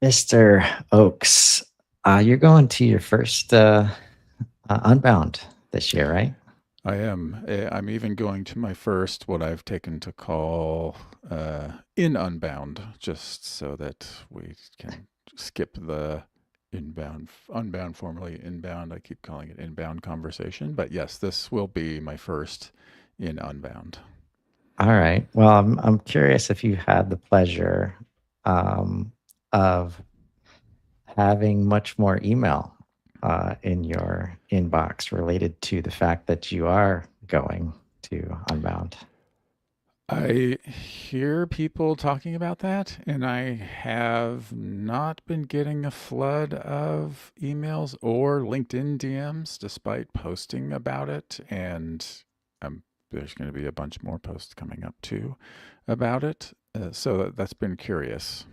Mr. Oakes, you're going to your first Unbound this year, right? I am. I'm even going to my first, what I've taken to call in Unbound, just so that we can skip the unbound, formerly inbound. I keep calling it inbound conversation. But yes, this will be my first in Unbound. All right. Well, I'm curious if you had the pleasure um, of having much more email in your inbox related to the fact that you are going to Unbound. I hear people talking about that, and I have not been getting a flood of emails or LinkedIn DMs despite posting about it. And there's going to be a bunch more posts coming up too about it. So that's been curious.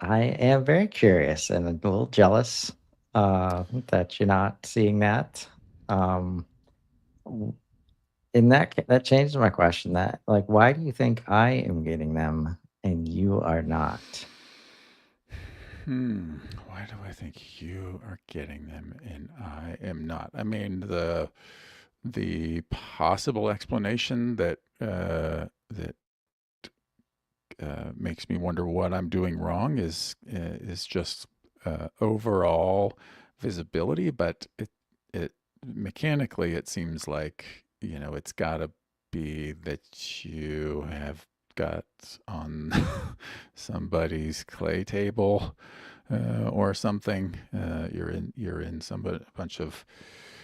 I am very curious and a little jealous that you're not seeing that. Um, In that changed my question that, like, why do you think I am getting them and you are not? Why do I think you are getting them and I am not? I mean, the possible explanation that makes me wonder what I'm doing wrong is just overall visibility, but it mechanically it seems like it's got to be that you have got on somebody's clay table or something. You're in a bunch of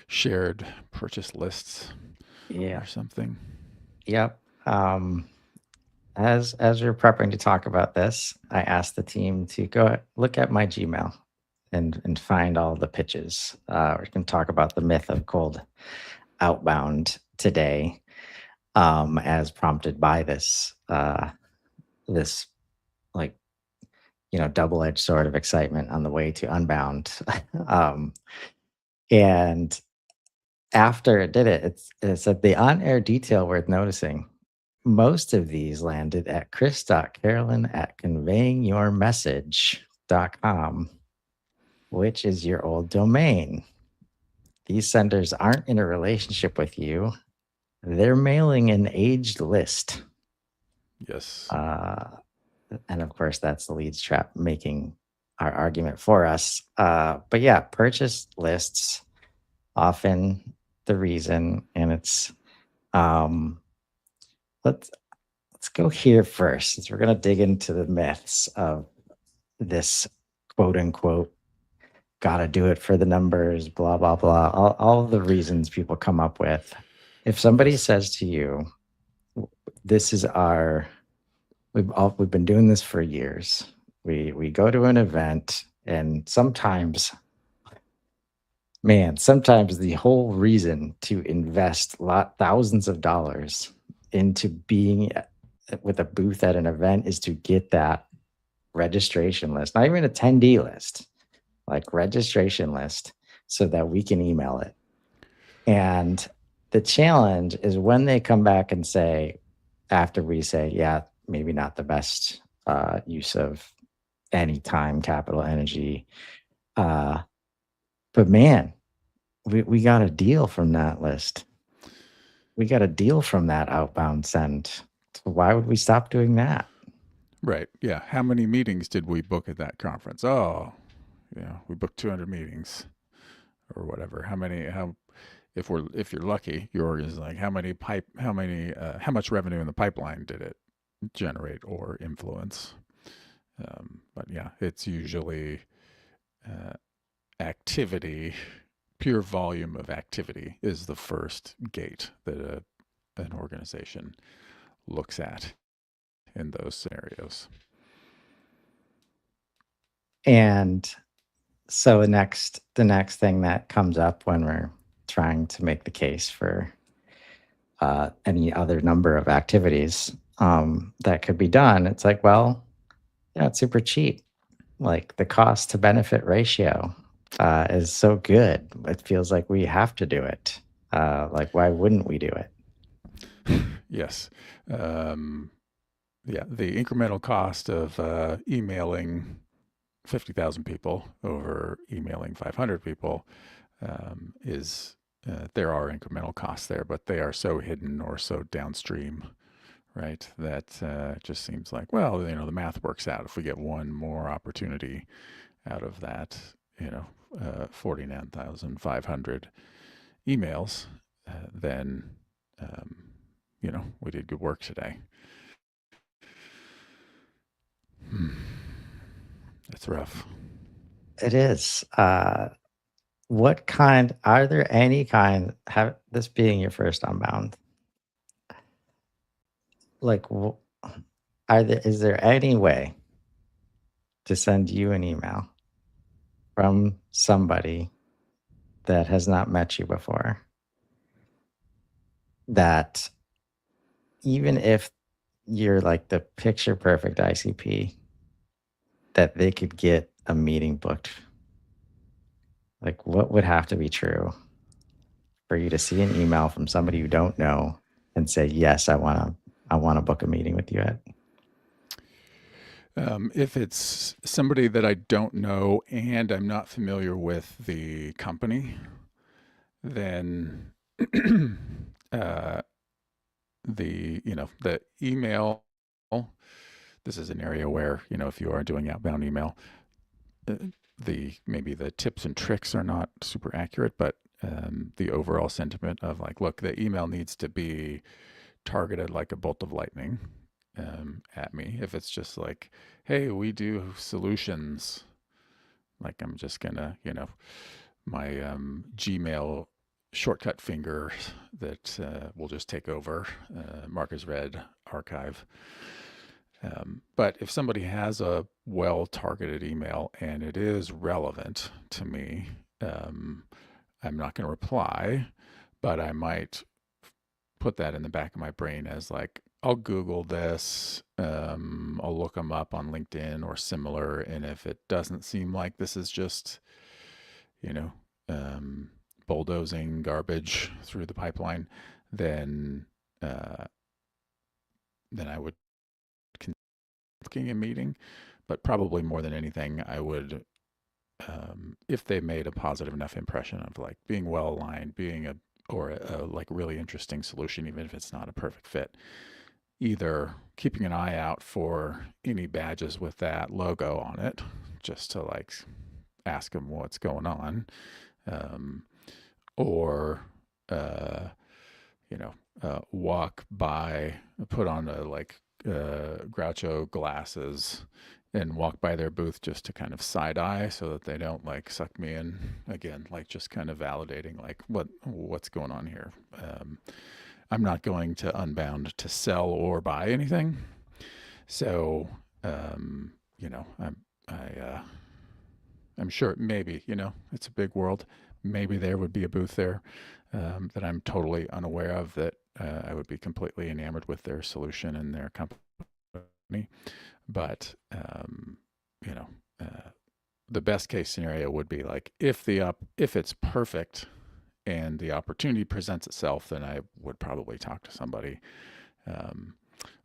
shared purchase lists Yeah. or something. Yep. As we're prepping to talk about this, I asked the team to go look at my Gmail and find all the pitches. We're going to talk about the myth of cold outbound today, as prompted by this like double-edged sword of excitement on the way to Unbound. um, and after it did it, it said the on-air detail worth noticing. Most of these landed at chris.carolyn at conveyingyourmessage.com, which is your old domain. These senders aren't in a relationship with you. They're mailing an aged list. Yes. Uh, and of course, that's the leads trap making our argument for us. But yeah, purchase lists often the reason, and it's um, let's let's go here first, since we're gonna dig into the myths of this quote unquote gotta do it for the numbers, blah blah blah. All of the reasons people come up with. If somebody Yes. says to you, "This is our we've been doing this for years. We go to an event, and sometimes the whole reason to invest thousands of dollars into being with a booth at an event is to get that registration list, not even attendee list, like registration list, so that we can email it. And the challenge is when they come back and say, after we say, yeah, maybe not the best use of any time, capital, energy, uh, but man, we got a deal from that list. We got a deal from that outbound send. So why would we stop doing that? Right. Yeah. How many meetings did we book at that conference? Oh, we booked 200 meetings or whatever. If you're lucky, your is like how much revenue in the pipeline did it generate or influence? But yeah, it's usually uh, activity, pure volume of activity is the first gate that an organization looks at in those scenarios. And so the next thing that comes up when we're trying to make the case for any other number of activities that could be done, it's like, well, yeah, it's super cheap. Like the cost to benefit ratio is so good. It feels like we have to do it. Like, why wouldn't we do it? Yes. Um, yeah, the incremental cost of emailing 50,000 people over emailing 500 people is there are incremental costs there, but they are so hidden or so downstream, right? That just seems like, well, the math works out. If we get one more opportunity out of that, 49,500 emails, then, we did good work today. That's rough. It is. Are there any kind, have this being your first Unbound, like, is there any way to send you an email from somebody that has not met you before, that even if you're like the picture perfect ICP, that they could get a meeting booked? Like, what would have to be true for you to see an email from somebody you don't know and say, yes, I want to book a meeting with you at? If it's somebody that I don't know and I'm not familiar with the company, then uh, the email. This is an area where if you are doing outbound email, maybe the tips and tricks are not super accurate, but the overall sentiment of like, look, the email needs to be targeted like a bolt of lightning at me. If it's just like, hey, we do solutions, like I'm just gonna, my Gmail shortcut finger that will just take over, mark as read, archive. But if somebody has a well-targeted email and it is relevant to me, I'm not going to reply, but I might put that in the back of my brain as like, I'll Google this, I'll look them up on LinkedIn or similar, and if it doesn't seem like this is just, bulldozing garbage through the pipeline, then I would consider booking a meeting. But probably more than anything, I would, if they made a positive enough impression of like being well aligned, being a like really interesting solution, even if it's not a perfect fit, either keeping an eye out for any badges with that logo on it, just to like ask them what's going on, or walk by, put on a like Groucho glasses and walk by their booth just to kind of side eye so that they don't like suck me in again, like just kind of validating like what's going on here. I'm not going to Unbound to sell or buy anything, so I'm sure maybe it's a big world. Maybe there would be a booth there that I'm totally unaware of, that I would be completely enamored with their solution and their company. But the best case scenario would be like if it's perfect and the opportunity presents itself, then I would probably talk to somebody.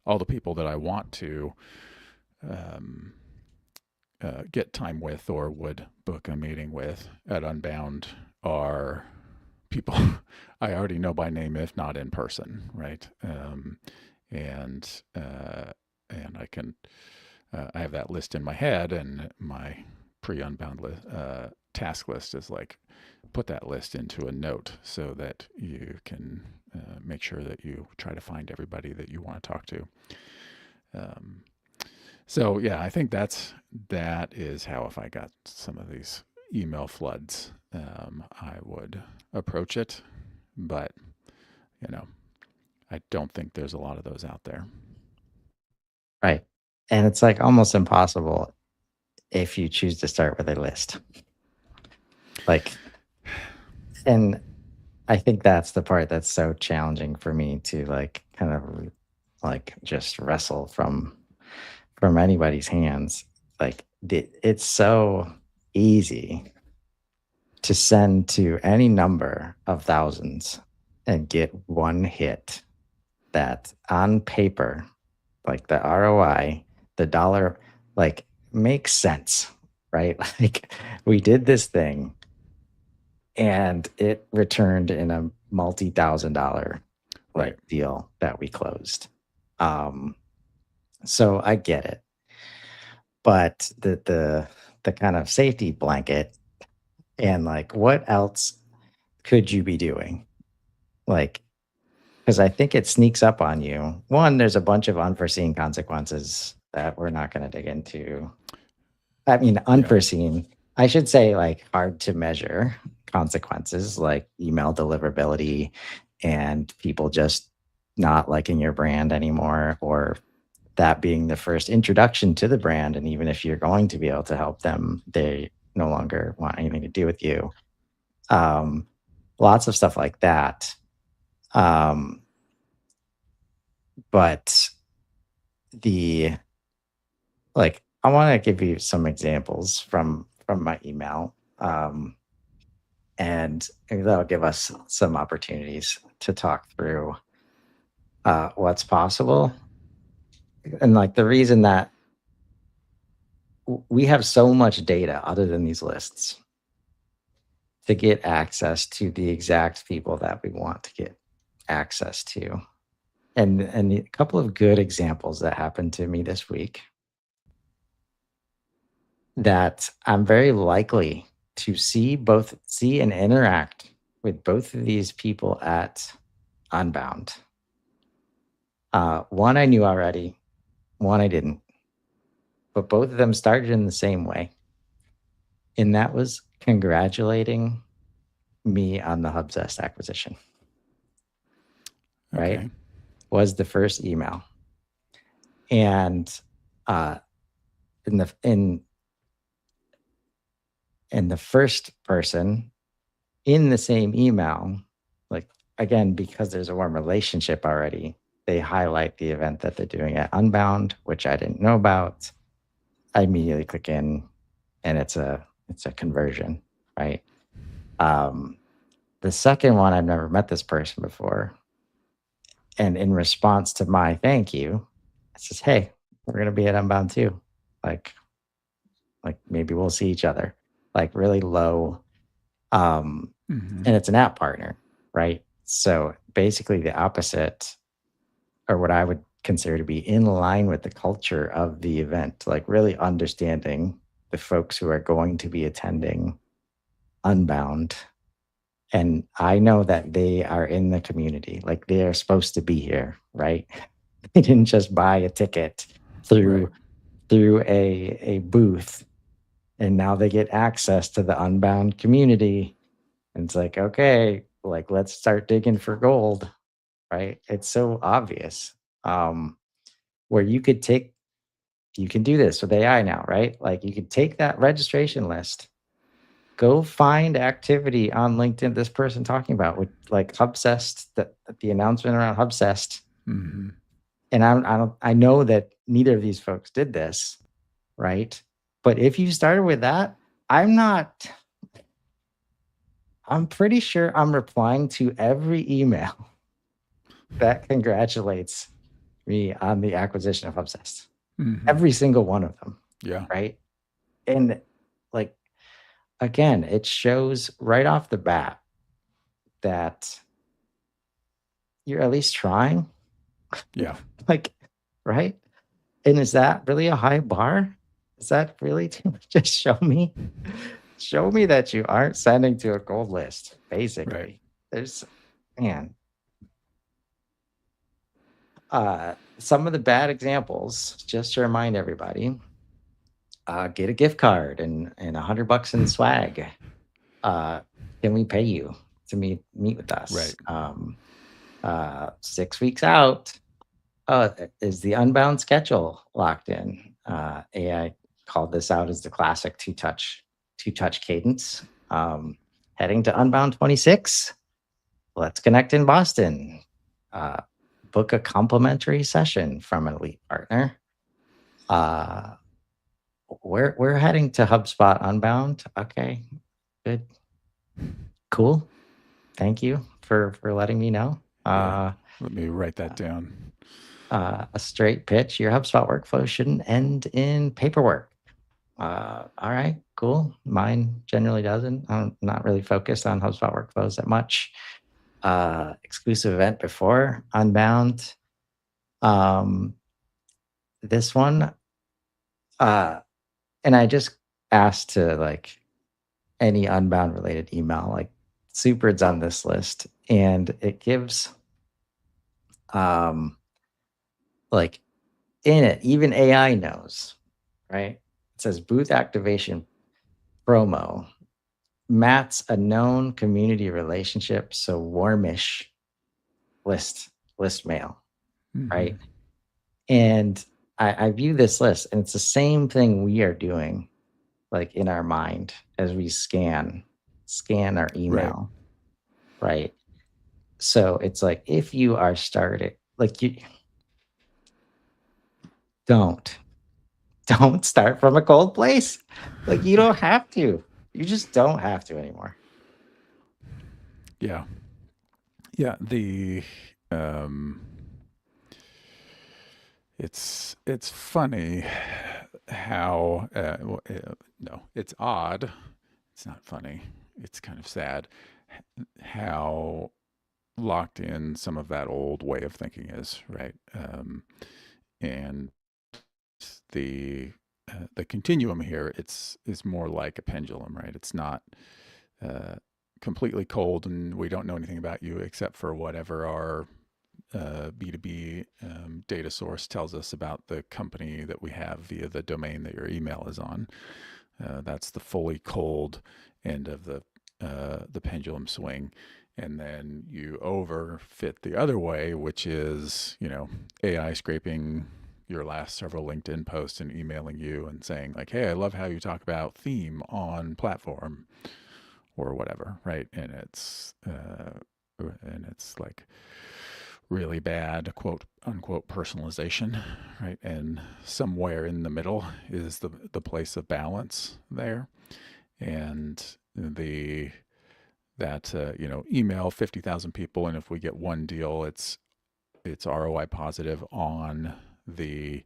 All the people that I want to get time with or would book a meeting with at Unbound are people I already know by name, if not in person, right? And I can I have that list in my head, and my pre-Unbound task list is like, put that list into a note so that you can make sure that you try to find everybody that you want to talk to. So yeah, I think that is how, if I got some of these email floods, I would approach it. But I don't think there's a lot of those out there. Right. And it's like almost impossible if you choose to start with a list. Like, and I think that's the part that's so challenging for me to like kind of like just wrestle from anybody's hands. Like, it's so easy to send to any number of thousands and get one hit that on paper, like the ROI, the dollar, like makes sense. right? Like we did this thing and it returned in a multi-thousand-dollar Right. like deal that we closed. Um, so I get it. But the kind of safety blanket and like what else could you be doing? Like, because I think it sneaks up on you. One, there's a bunch of unforeseen consequences that we're not going to dig into. I mean, Yeah. unforeseen, I should say like hard to measure consequences like email deliverability and people just not liking your brand anymore, or that being the first introduction to the brand. And even if you're going to be able to help them, they no longer want anything to do with you. Um, Lots of stuff like that. Um, but the like, I want to give you some examples from my email. And that'll give us some opportunities to talk through what's possible. And like the reason that we have so much data other than these lists to get access to the exact people that we want to get access to. And a couple of good examples that happened to me this week that I'm very likely to see and interact with both of these people at Unbound. One I knew already, one I didn't, but both of them started in the same way. And that was congratulating me on the Hubzest acquisition, right? Okay. Was the first email. And uh, in the first person in the same email, like again, because there's a warm relationship already, they highlight the event that they're doing at Unbound, which I didn't know about. I immediately click in and it's a conversion, right? The second one, I've never met this person before. And in response to my thank you, it says, hey, we're gonna be at Unbound too. Like, maybe we'll see each other. Like really low. And it's an app partner, right? So basically the opposite, or what I would consider to be in line with the culture of the event, like really understanding the folks who are going to be attending Unbound. And I know that they are in the community, like they are supposed to be here, right? They didn't just buy a ticket through Right. through a booth and now they get access to the Unbound community. And it's like, okay, like let's start digging for gold, right? It's so obvious. Where you can do this with AI now, right? Like you could take that registration list, go find activity on LinkedIn this person talking about with like Hubzest, the announcement around Hubzest. Mm-hmm. And I know that neither of these folks did this, right? But if you started with that, I'm pretty sure I'm replying to every email that congratulates me on the acquisition of Hubzest. Mm-hmm. Every single one of them, Yeah. right? And like again, it shows right off the bat that you're at least trying. Yeah. Like, right? And is that really a high bar? Is that really too much? Just show me that you aren't sending to a gold list, basically. Right. There's man. Some of the bad examples, just to remind everybody, get a gift card and $100 in swag. Can we pay you to meet with us? Right. 6 weeks out. Is the Unbound schedule locked in? AI called this out as the classic two-touch cadence. Heading to Unbound 26. Let's connect in Boston. Book a complimentary session from an elite partner. We're heading to HubSpot Unbound. Okay, good, cool. Thank you for letting me know. Yeah. Let me write that down. A straight pitch. Your HubSpot workflow shouldn't end in paperwork. All right, cool. Mine generally doesn't. I'm not really focused on HubSpot workflows that much. Exclusive event before Unbound. Um, this one, uh, and I just asked to like any Unbound related email, like Super's on this list, and it gives um like in it, even AI knows, right? It says booth activation promo. Matt's a known community relationship, so warmish list list mail, Mm-hmm. right? And I view this list, and it's the same thing we are doing, like in our mind as we scan our Right. email, right? So it's like if you are starting, like you don't don't start from a cold place. Like you don't have to. You just don't have to anymore. Yeah. Yeah. Um, it's funny how no, it's odd. It's not funny. It's kind of sad how locked in some of that old way of thinking is, right? And the continuum here, it's is more like a pendulum, right? It's not uh, completely cold, and we don't know anything about you except for whatever our B2B data source tells us about the company that we have via the domain that your email is on. That's the fully cold end of the pendulum swing. And then you overfit the other way, which is, AI scraping your last several LinkedIn posts and emailing you and saying like, "Hey, I love how you talk about theme on platform," or whatever, right? And it's like really bad quote unquote personalization, right? And somewhere in the middle is the place of balance there. And the that email 50,000 people, and if we get one deal, it's ROI positive on the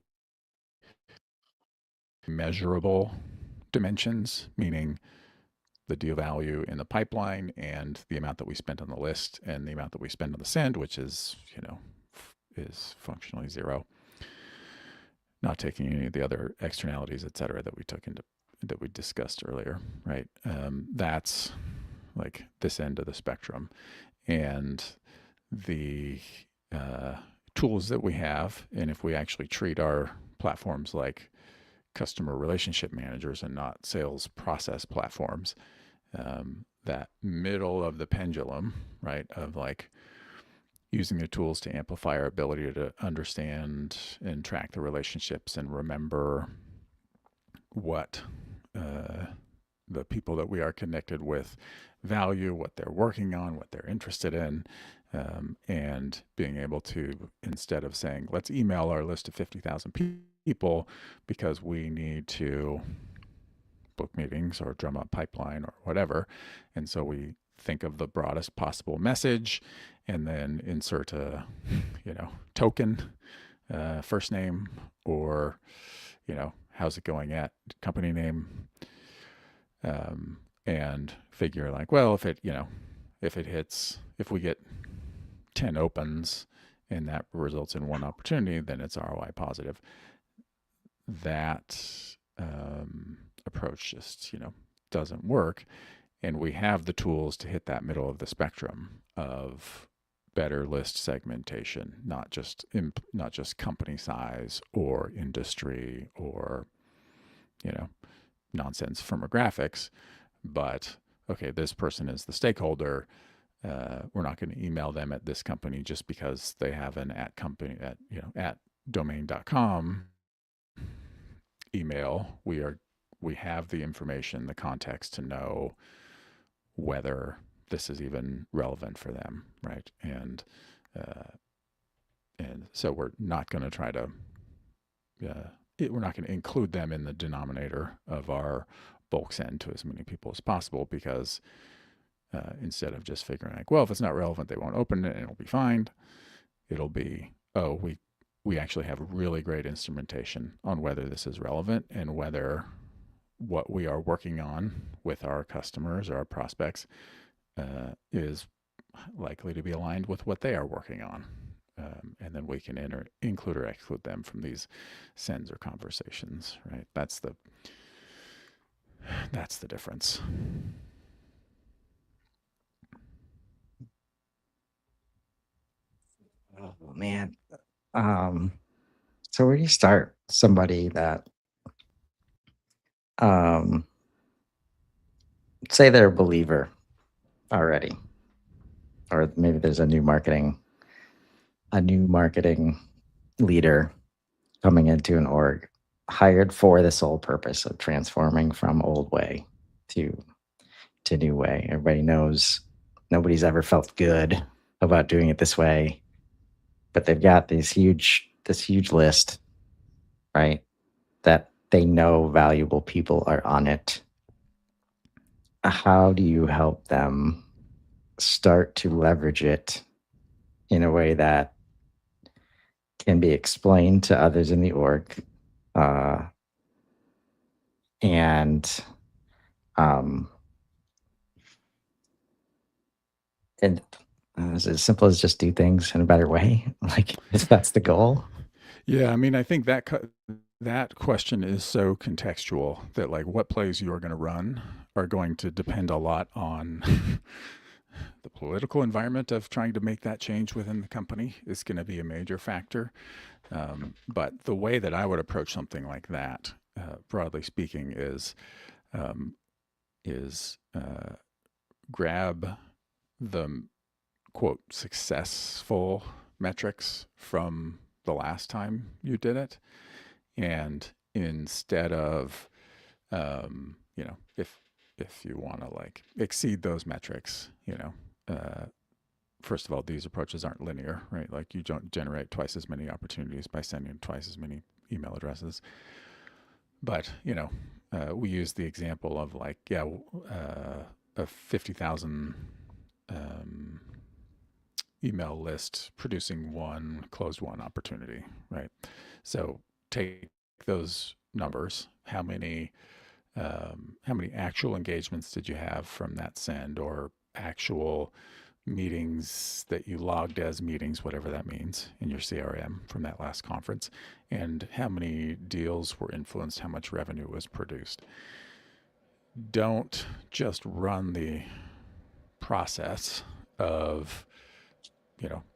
measurable dimensions, meaning the deal value in the pipeline and the amount that we spent on the list and the amount that we spend on the send, which is functionally zero, not taking any of the other externalities, et cetera, that we discussed earlier, right? That's like this end of the spectrum. And the tools that we have, and if we actually treat our platforms like customer relationship managers and not sales process platforms, that middle of the pendulum, right, of like using the tools to amplify our ability to understand and track the relationships and remember what the people that we are connected with value, what they're working on, what they're interested in, and being able to, instead of saying, let's email our list of 50,000 people because we need to book meetings or drum up pipeline or whatever. And so we think of the broadest possible message and then insert a, token, first name, or, how's it going at company name, and figure like, well, if we get 10 opens and that results in one opportunity, then it's ROI positive. That approach just, doesn't work. And we have the tools to hit that middle of the spectrum of better list segmentation, not just company size or industry or, nonsense firmographics, but okay, this person is the stakeholder. We're not going to email them at this company just because they have an at domain.com email. We have the information, the context to know whether this is even relevant for them, right? And so we're not going to try to we're not going to include them in the denominator of our bulk send to as many people as possible, because instead of just figuring like, well, if it's not relevant, they won't open it and it'll be fine. It'll be, oh, we actually have really great instrumentation on whether this is relevant and whether what we are working on with our customers or our prospects is likely to be aligned with what they are working on. And then we can include or exclude them from these sends or conversations, right? That's the difference. Oh man. Um, so where do you start? Somebody that um say they're a believer already, or maybe there's a new marketing leader coming into an org hired for the sole purpose of transforming from old way to new way. Everybody knows nobody's ever felt good about doing it this way, but they've got this huge list, right? That they know valuable people are on it. How do you help them start to leverage it in a way that can be explained to others in the org, uh, and um, and is it as simple as just do things in a better way? Like, if that's the goal. Yeah, I mean, I think that question is so contextual that like what plays you are going to run are going to depend a lot on the political environment of trying to make that change within the company is going to be a major factor. But the way that I would approach something like that, broadly speaking, um, is grab the quote successful metrics from the last time you did it, and instead of if you want to like exceed those metrics, first of all, these approaches aren't linear, right? Like you don't generate twice as many opportunities by sending twice as many email addresses. But we use the example of like a 50,000 um, email list producing one closed one opportunity, right? So take those numbers. How many actual engagements did you have from that send, or actual meetings that you logged as meetings, whatever that means, in your CRM from that last conference, and how many deals were influenced, how much revenue was produced. Don't just run the process of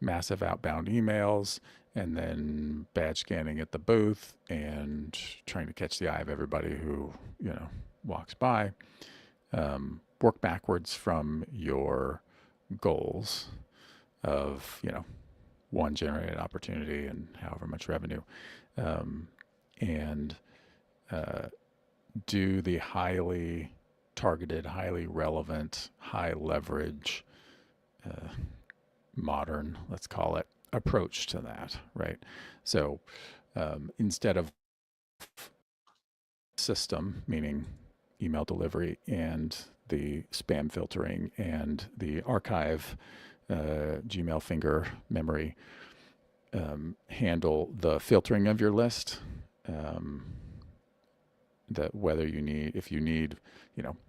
massive outbound emails and then badge scanning at the booth and trying to catch the eye of everybody who walks by. Work backwards from your goals of one generated opportunity and however much revenue, um, and do the highly targeted, highly relevant, high leverage, uh, modern, let's call it, approach to that, right? So instead of system, meaning email delivery and the spam filtering and the archive, Gmail finger memory, handle the filtering of your list. That whether if you need,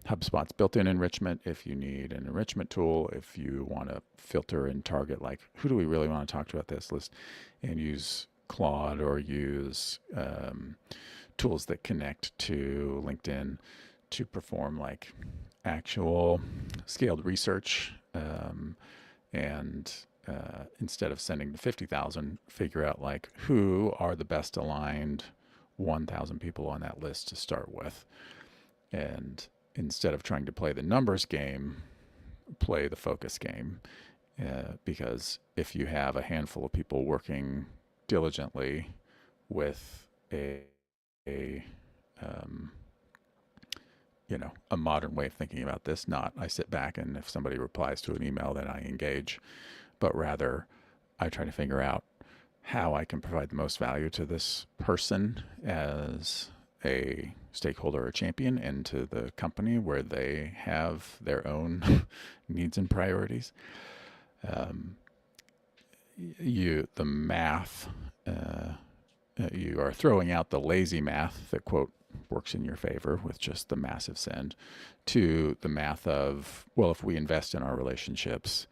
HubSpot's built-in enrichment, if you need an enrichment tool, if you want to filter and target, like, who do we really want to talk to about this list, and use Claude or use tools that connect to LinkedIn to perform like actual scaled research, and instead of sending the 50,000, figure out like who are the best aligned 1,000 people on that list to start with. And instead of trying to play the numbers game, play the focus game. Because if you have a handful of people working diligently with a um, a modern way of thinking about this, not I sit back and if somebody replies to an email, then I engage, but rather I try to figure out how I can provide the most value to this person as a stakeholder or champion, and to the company where they have their own needs and priorities. Um, the math, you are throwing out the lazy math that quote works in your favor with just the massive send, to the math of, well, if we invest in our relationships,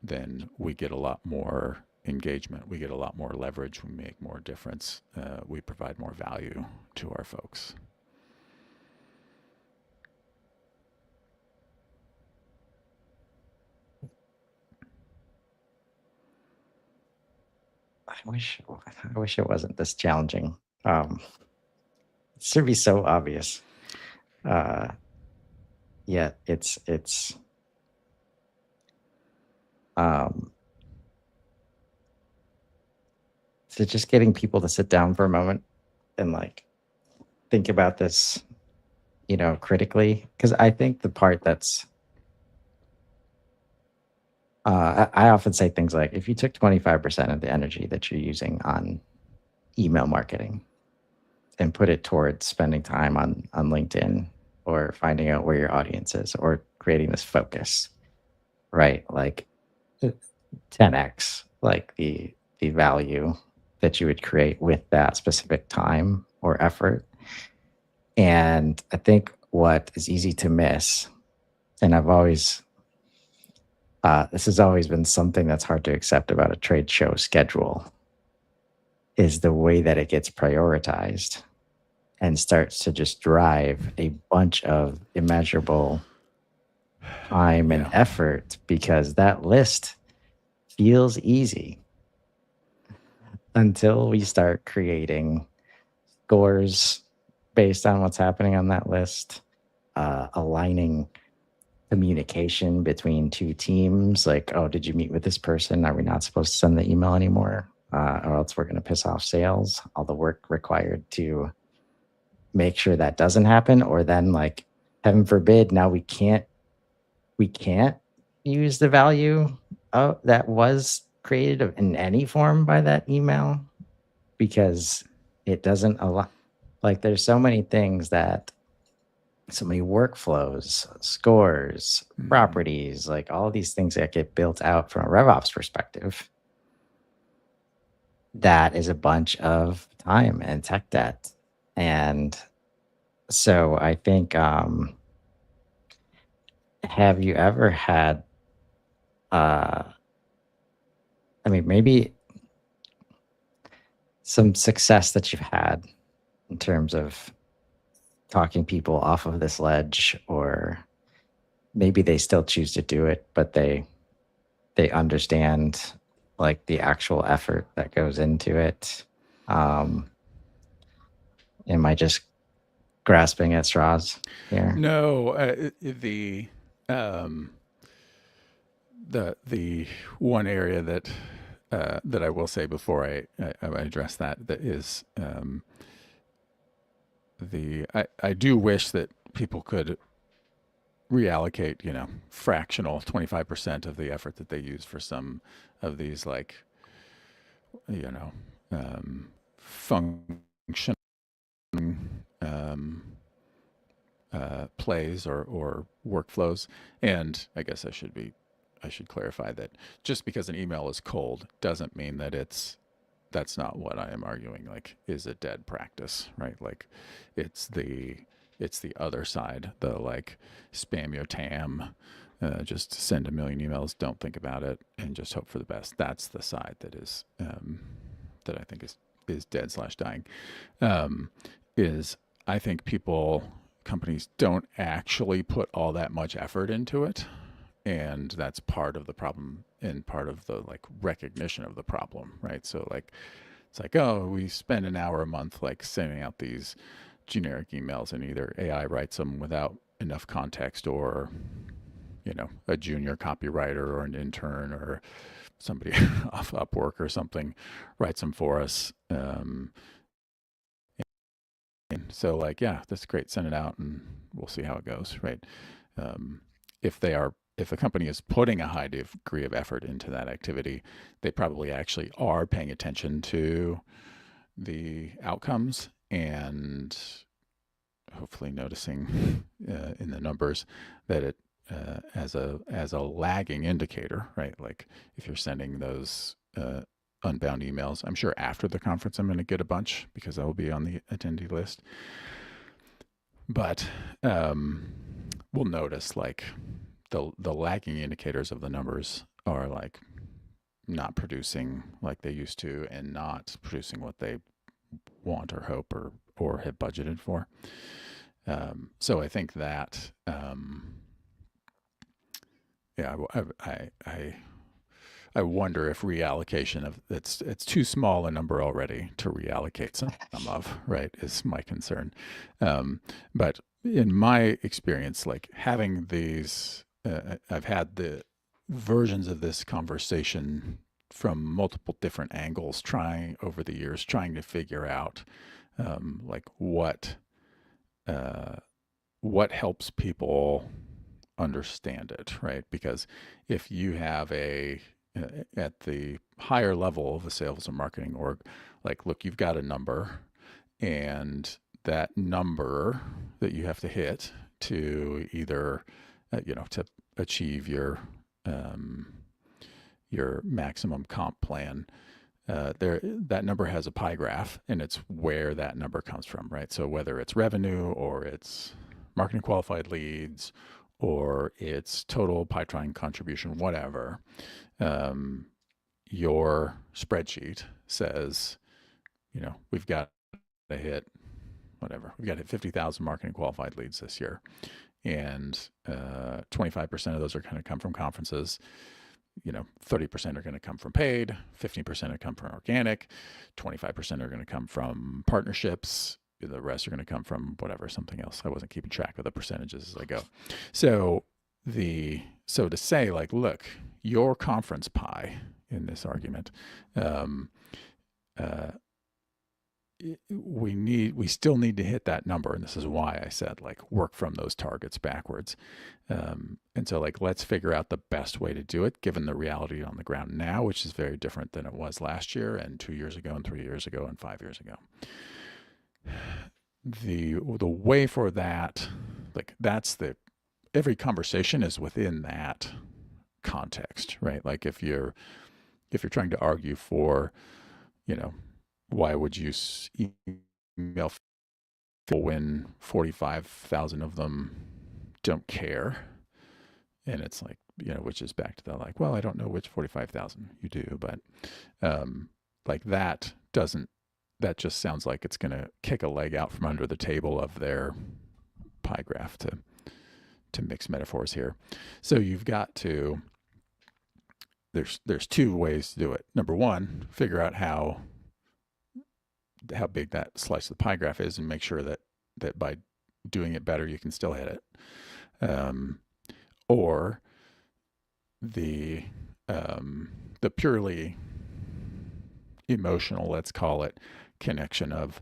then we get a lot more engagement. We get a lot more leverage. We make more difference. We provide more value to our folks. I wish it wasn't this challenging. It should be so obvious. Yet it's so just getting people to sit down for a moment and like think about this, critically. Because I think the part that's I often say things like, if you took 25% of the energy that you're using on email marketing and put it towards spending time on LinkedIn or finding out where your audience is or creating this focus, right? Like 10x, like the value that you would create with that specific time or effort. And I think what is easy to miss, and this has always been something that's hard to accept about a trade show schedule, is the way that it gets prioritized and starts to just drive a bunch of immeasurable time and effort, because that list feels easy until we start creating scores based on what's happening on that list, aligning communication between two teams. Like, oh, did you meet with this person? Are we not supposed to send the email anymore? Or else we're going to piss off sales. All the work required to make sure that doesn't happen. Or then, like, heaven forbid, now we can't use the value that was created in any form by that email, because it doesn't allow, like, there's so many things so many workflows, scores, properties, like all of these things that get built out from a RevOps perspective. That is a bunch of time and tech debt. And so I think, have you ever had, maybe some success that you've had in terms of talking people off of this ledge, or maybe they still choose to do it, but they understand like the actual effort that goes into it? Am I just grasping at straws here? No, the one area that I will say before I address that is I do wish that people could reallocate, fractional 25% of the effort that they use for some of these, like, function plays or workflows. And I guess I should clarify that just because an email is cold doesn't mean that that's not what I am arguing, like, is a dead practice, right? Like, it's the other side, the, like, spam your TAM, just send a million emails, don't think about it, and just hope for the best. That's the side that is that I think is dead/dying. Is, I think companies don't actually put all that much effort into it. And that's part of the problem and part of the, like, recognition of the problem, right? So, like, it's like, oh, we spend an hour a month, like, sending out these generic emails, and either AI writes them without enough context, or, a junior copywriter or an intern or somebody off Upwork or something writes them for us. And so, like, yeah, that's great. Send it out and we'll see how it goes, right? If a company is putting a high degree of effort into that activity, they probably actually are paying attention to the outcomes and hopefully noticing in the numbers that it as a lagging indicator, right? Like, if you're sending those unbound emails. I'm sure after the conference I'm going to get a bunch because I will be on the attendee list. But we'll notice like the lagging indicators of the numbers are like not producing like they used to, and not producing what they want or hope or have budgeted for. So I think that yeah, I wonder if reallocation of it's too small a number already to reallocate some of, right, is my concern. But in my experience, like having these, I've had the versions of this conversation from multiple different angles, trying over the years, trying to figure out like what helps people understand it, right? Because if you have at the higher level of a sales and marketing org, like, look, you've got a number, and that number that you have to hit to either, to achieve your maximum comp plan. That number has a pie graph, and it's where that number comes from, right? So whether it's revenue or it's marketing qualified leads or it's total pipeline contribution, whatever, your spreadsheet says, we've got to hit whatever. We've got to hit 50,000 marketing qualified leads this year. And 25% of those are going to come from conferences. 30% are going to come from paid, 15% are come from organic, 25% are going to come from partnerships. The rest are going to come from whatever, something else. I wasn't keeping track of the percentages as I go. So to say like, look, your conference pie in this argument, we still need to hit that number. And this is why I said like work from those targets backwards. And so like, let's figure out the best way to do it, given the reality on the ground now, which is very different than it was last year and 2 years ago and 3 years ago and 5 years ago. The way for that, like every conversation is within that context, right? Like if you're trying to argue for, why would you email people when 45,000 of them don't care? And it's like, which is back to the like, well, I don't know which 45,000 you do, but like that just sounds like it's going to kick a leg out from under the table of their pie graph, to mix metaphors here. So you've got to, there's two ways to do it. Number one, figure out how big that slice of the pie graph is, and make sure that by doing it better, you can still hit it. Or the purely emotional, let's call it, connection of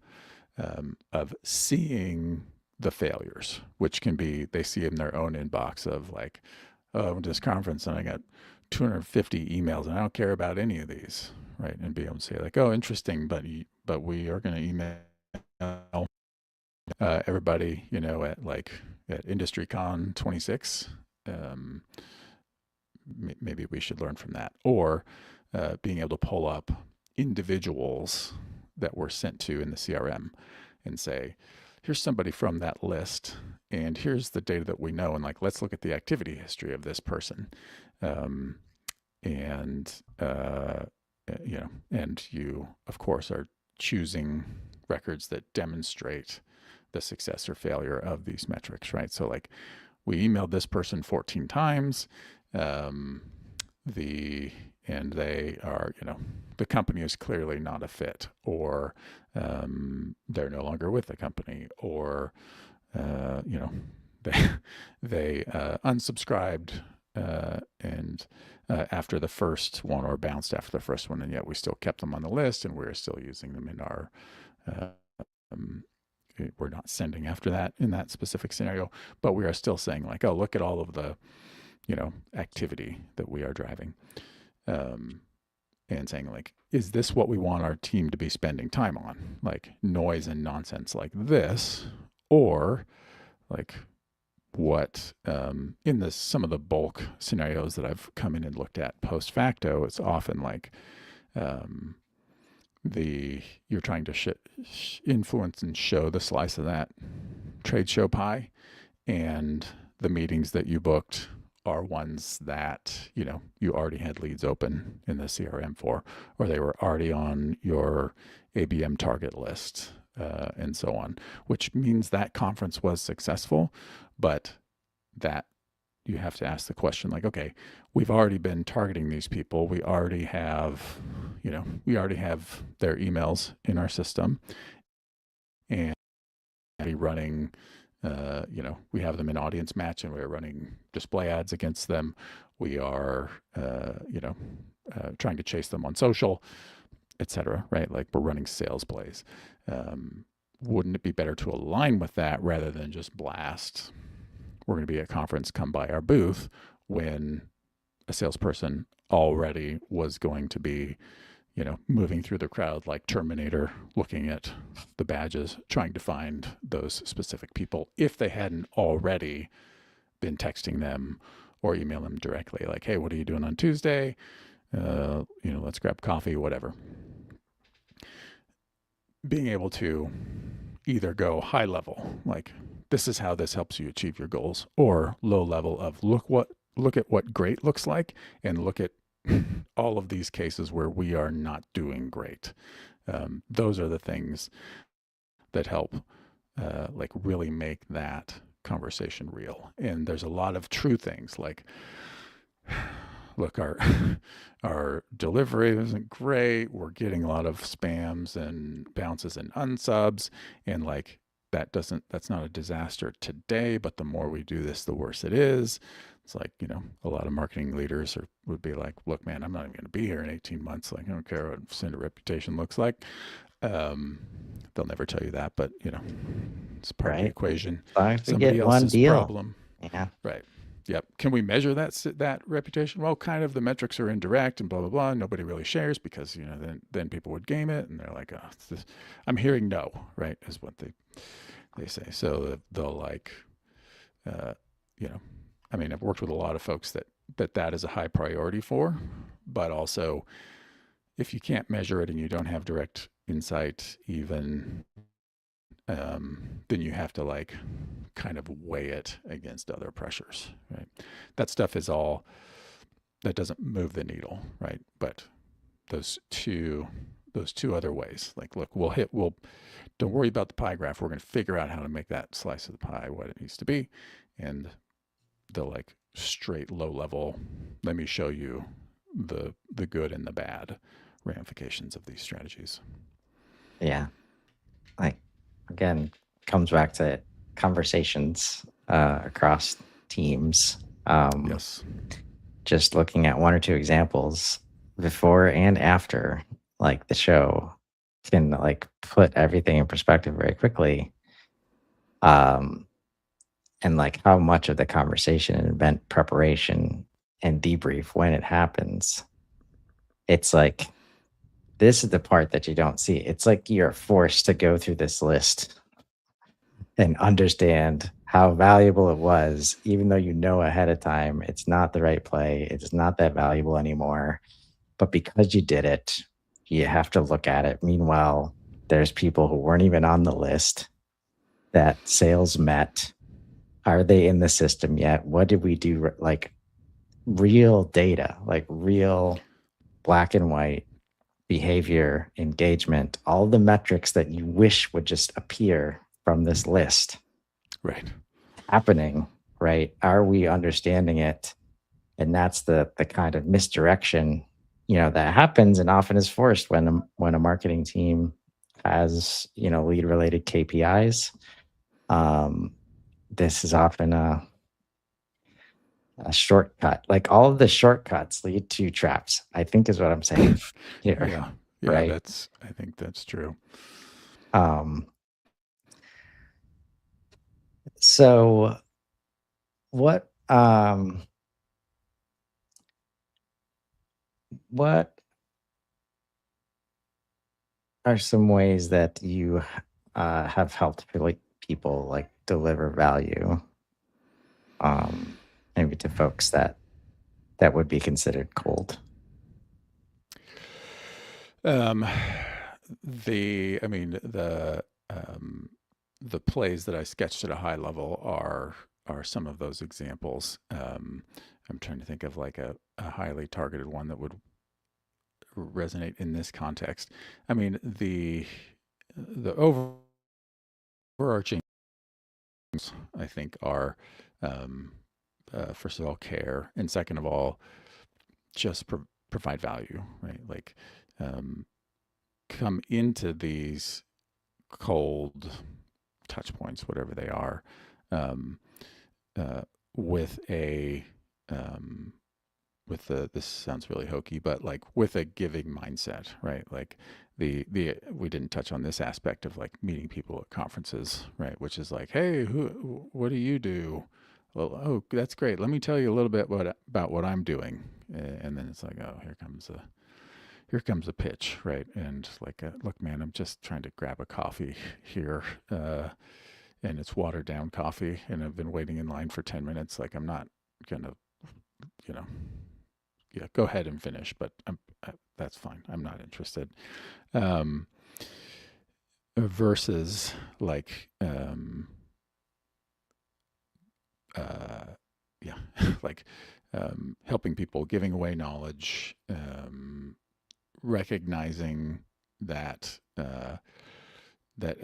seeing the failures, which can be, they see in their own inbox of like, oh, I went to this conference and I got 250 emails and I don't care about any of these, right? And be able to say like, oh, interesting, but we are going to email everybody, at IndustryCon 26. Maybe we should learn from that. Or being able to pull up individuals that were sent to in the CRM and say, here's somebody from that list, and here's the data that we know, and like, let's look at the activity history of this person. And you, of course, are choosing records that demonstrate the success or failure of these metrics, right? So like, we emailed this person 14 times, and they are, the company is clearly not a fit, or they're no longer with the company, or they unsubscribed and after the first one, or bounced after the first one, and yet we still kept them on the list, and we're still using them in our we're not sending after that in that specific scenario, but we are still saying like, oh, look at all of the activity that we are driving, and saying like, is this what we want our team to be spending time on, like noise and nonsense like this, or like what in some of the bulk scenarios that I've come in and looked at post facto, it's often like um, you're trying to influence and show the slice of that trade show pie, and the meetings that you booked are ones that you already had leads open in the CRM for, or they were already on your ABM target list, and so on, which means that conference was successful. But that you have to ask the question, like, okay, we've already been targeting these people. We already have their emails in our system, and be running, we have them in audience match, and we're running display ads against them. We are, trying to chase them on social, etc. Right? Like, we're running sales plays. Wouldn't it be better to align with that rather than just blast, we're going to be at a conference, come by our booth, when a salesperson already was going to be, moving through the crowd like Terminator, looking at the badges, trying to find those specific people, if they hadn't already been texting them or email them directly, like, hey, what are you doing on Tuesday? Let's grab coffee, whatever. Being able to either go high level, like, this is how this helps you achieve your goals, or low level of look at what great looks like, and look at all of these cases where we are not doing great. Those are the things that help, like, really make that conversation real. And there's a lot of true things, like, look, our delivery isn't great. We're getting a lot of spams and bounces and unsubs, and like, that's not a disaster today, but the more we do this, the worse it is. It's like, a lot of marketing leaders would be like, look, man, I'm not even going to be here in 18 months. Like, I don't care what Cinder reputation looks like. They'll never tell you that, but it's part of the equation. As long as we Somebody get one else's deal. problem. Yeah. Right. Yep. Can we measure that reputation? Well, kind of. The metrics are indirect and blah blah blah. Nobody really shares because then people would game it, and they're like, oh, I'm hearing no, right, is what they say. So they'll like, I mean, I've worked with a lot of folks that is a high priority for, but also, if you can't measure it and you don't have direct insight, even, then you have to like kind of weigh it against other pressures, right? That stuff is all, that doesn't move the needle, right? But those two other ways, like, look, don't worry about the pie graph. We're going to figure out how to make that slice of the pie what it needs to be. And the like straight low level, let me show you the good and the bad ramifications of these strategies. Yeah. Like, again, comes back to conversations across teams. Yes. Just looking at one or two examples before and after, like, the show can like put everything in perspective very quickly. And like how much of the conversation and event preparation and debrief, when it happens, it's like, this is the part that you don't see. It's like you're forced to go through this list and understand how valuable it was, even though ahead of time it's not the right play, it's not that valuable anymore. But because you did it, you have to look at it. Meanwhile, there's people who weren't even on the list that sales met. Are they in the system yet? What did we do? Like, real data, like real black and white behavior, engagement, all the metrics that you wish would just appear from this list. Right. Happening, right? Are we understanding it? And that's the kind of misdirection, that happens and often is forced when a marketing team has, lead related KPIs. This is often a shortcut. Like, all of the shortcuts lead to traps, I think, is what I'm saying here. Yeah. Right. I think that's true. So what are some ways that you have helped people like deliver value, maybe to folks that would be considered cold? Um, I mean, the plays that I sketched at a high level are some of those examples. I'm trying to think of like a highly targeted one that would resonate in this context. I mean, the overarching, I think, are um, first of all care, and second of all, just provide value, right? Like, um, come into these cold touch points, whatever they are, um, uh, with a um, with the this sounds really hokey, but like with a giving mindset, right? Like the we didn't touch on this aspect of like meeting people at conferences, right? Which is like, hey, what do you do? Well, oh, that's great. Let me tell you a little bit about what I'm doing, and then it's like, oh, here comes a pitch, right? And like, look, man, I'm just trying to grab a coffee here, and it's watered down coffee, and I've been waiting in line for 10 minutes. Like, I'm not gonna, you know, yeah, go ahead and finish, but that's fine. I'm not interested. Um, versus like, yeah, like helping people, giving away knowledge, recognizing that that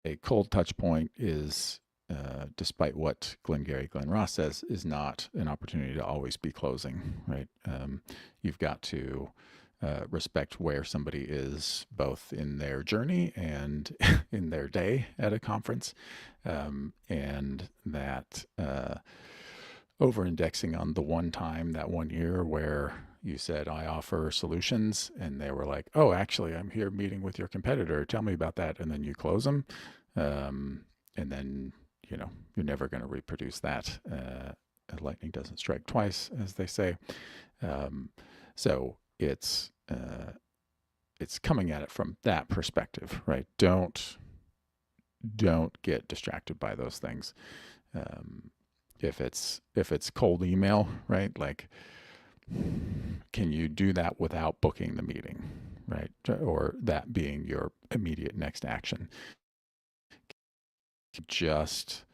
a cold touch point is, despite what Glenn Ross says, is not an opportunity to always be closing, right? You've got to respect where somebody is both in their journey and in their day at a conference, and that over indexing on the one time, that one year where you said, I offer solutions, and they were like, oh, actually, I'm here meeting with your competitor. Tell me about that. And then you close them. And then, you're never going to reproduce that. Lightning doesn't strike twice, as they say. So it's coming at it from that perspective, right? Don't get distracted by those things. If it's cold email, right? Like, can you do that without booking the meeting, right? Or that being your immediate next action? Just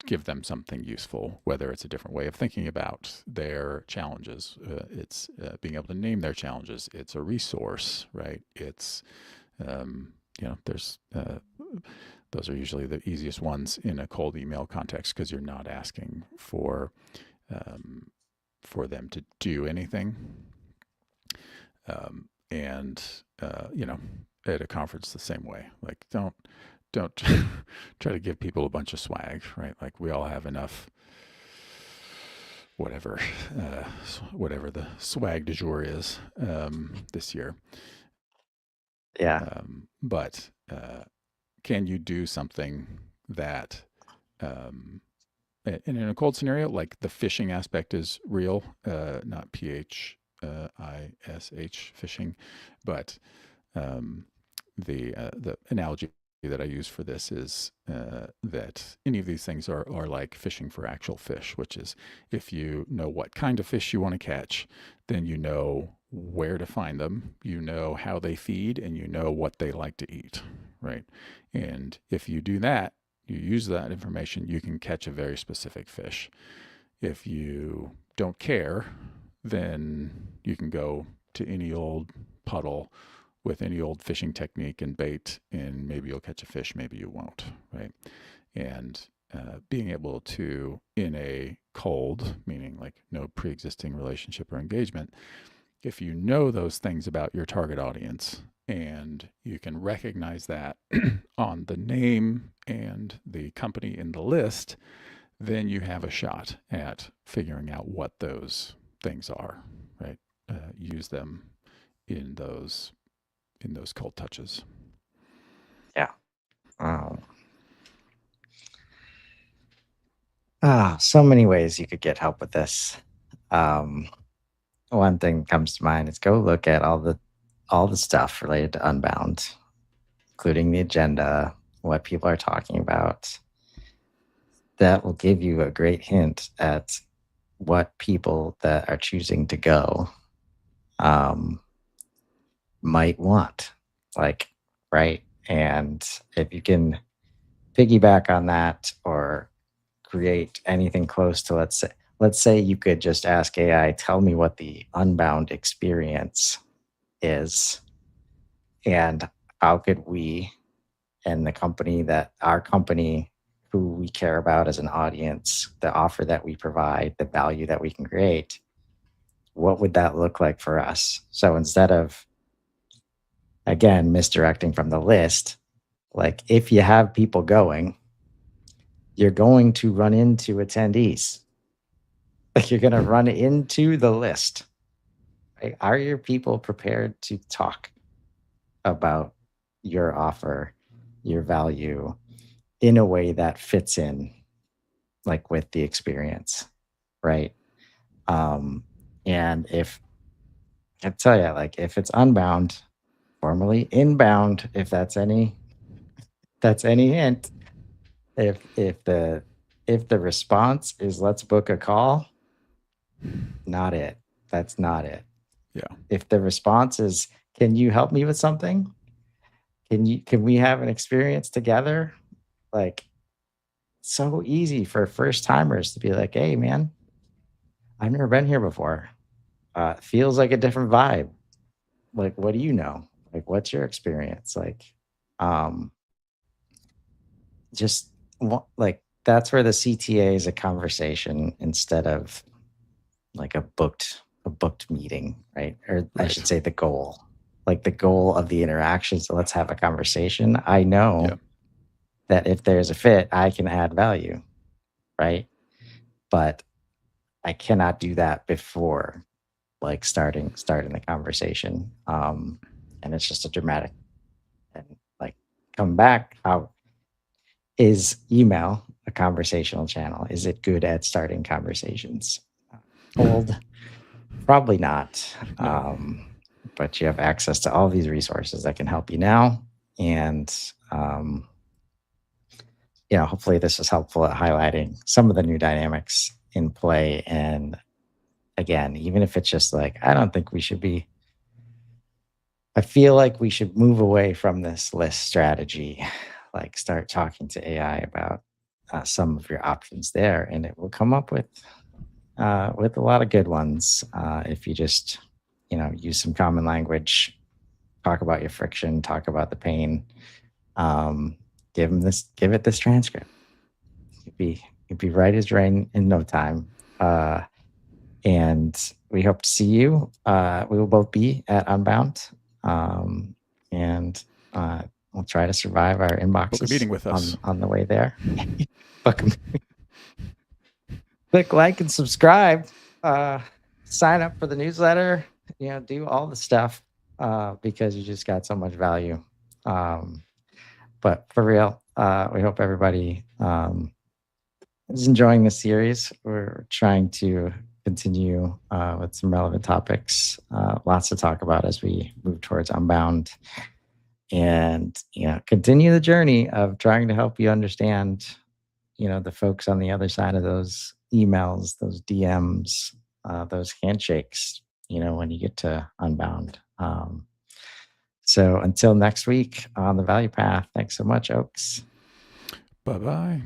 give them something useful, whether it's a different way of thinking about their challenges. It's being able to name their challenges. It's a resource, right? It's there's those are usually the easiest ones in a cold email context because you're not asking for them to do anything. And at a conference the same way. Like, don't try to give people a bunch of swag, right? Like, we all have enough whatever whatever the swag du jour is this year. Yeah. But can you do something that and in a cold scenario, like the phishing aspect is real, not PHISH phishing, but the analogy that I use for this is that any of these things are like fishing for actual fish, which is if you know what kind of fish you want to catch, then you know where to find them, you know how they feed, and you know what they like to eat, right? And if you do that, you use that information, you can catch a very specific fish. If you don't care, then you can go to any old puddle with any old fishing technique and bait, and maybe you'll catch a fish, maybe you won't, right? And being able to, in a cold, meaning like no pre-existing relationship or engagement, if you know those things about your target audience and you can recognize that on the name and the company in the list, then you have a shot at figuring out what those things are, right? Use them in those cold touches. Yeah. So many ways you could get help with this. One thing comes to mind is go look at all the stuff related to Unbound, including the agenda, what people are talking about. That will give you a great hint at what people that are choosing to go might want. Like, right? And if you can piggyback on that or create anything close to, let's say you could just ask AI, tell me what the Unbound experience is, and how could we and the company that our company who we care about as an audience, the offer that we provide, the value that we can create, what would that look like for us? So instead of, again, misdirecting from the list, like if you have people going, you're going to run into attendees. Like you're going to run into the list. Right? Are your people prepared to talk about your offer, your value in a way that fits in, like with the experience, right? And if I tell you, like if it's Unbound, formerly Inbound, if that's any hint, if the response is let's book a call, not it. That's not it. Yeah. If the response is can you help me with something? Can we have an experience together? Like so easy for first timers to be like, hey man, I've never been here before. Feels like a different vibe. Like, what do you know? Like, what's your experience? Like, um, just like that's where the CTA is a conversation instead of like a booked meeting, right? Or I Right. should say the goal. Like the goal of the interaction. So let's have a conversation. I know Yeah. that if there's a fit, I can add value, right? But I cannot do that before like starting the conversation. And it's just a dramatic and like come back. How is email a conversational channel? Is it good at starting conversations? Old, probably not. No. But you have access to all these resources that can help you now. And hopefully this is helpful at highlighting some of the new dynamics in play. And again, even if it's just like, I feel like we should move away from this list strategy, like start talking to AI about some of your options there, and it will come up with a lot of good ones if you just use some common language, talk about your friction, talk about the pain, um, give it this transcript. You'd be right as rain in no time. And we hope to see you. We will both be at Unbound, and we'll try to survive our Book a inboxes meeting with us. on the way there. Book 'em. Click like and subscribe. Sign up for the newsletter. Do all the stuff because you just got so much value. But for real, we hope everybody is enjoying the series. We're trying to continue with some relevant topics, lots to talk about as we move towards Unbound, and continue the journey of trying to help you understand, the folks on the other side of those emails, those DMs, those handshakes. When you get to Unbound. So until next week on the Value Path, thanks so much, Oaks. Bye bye.